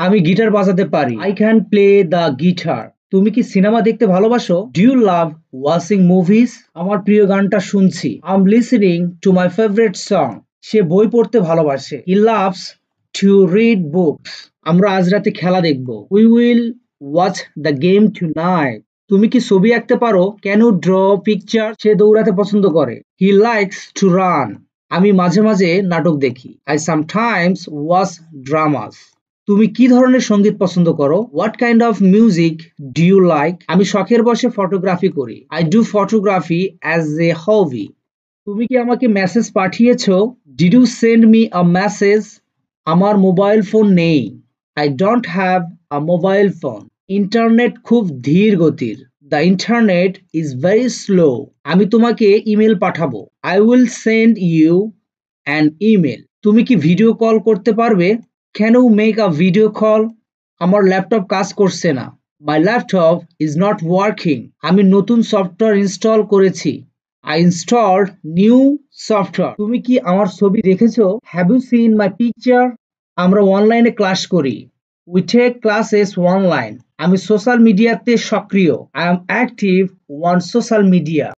আমি গিটার বাজাতে পারি। I can play the guitar. তুমি কি সিনেমা দেখতে ভালোবাসো? Do you love watching movies? আমার প্রিয় গানটা শুনছি। I'm listening to my favorite song. সে বই পড়তে ভালোবাসে। He loves to read books. আমরা আজ রাতে খেলা দেখব। We will watch the game tonight. তুমি কি ছবি আঁকতে পারো? Can you draw pictures? সে দৌড়াতে পছন্দ করে। He likes to run. আমি মাঝে মাঝে নাটক দেখি। I sometimes watch dramas. তুমি কি ধরনের সঙ্গীত পছন্দ করো? What kind of music do you like? আমি শখের বশে ফটোগ্রাফি করি। I do photography as a hobby. তুমি কি আমাকে মেসেজ পাঠিয়েছো? Did you send me a message? আমার মোবাইল ফোন নেই। I don't have a mobile phone. Internet খুব ধীর গতির। The internet is very slow. আমি তোমাকে ইমেল পাঠাবো। I will send you an email. তুমি কি ভিডিও কল করতে পারবে? Can you make a video call? আমার ল্যাপটপ কাজ করছে না। My laptop is not working. আমি নতুন সফটওয়্যার ইনস্টল করেছি। I installed new software. তুমি কি আমার ছবি দেখেছো? Have you seen my picture? আমরা অনলাইনে ক্লাস করি। We take classes online. আমি সোশ্যাল মিডিয়াতে সক্রিয়। I am active on social media.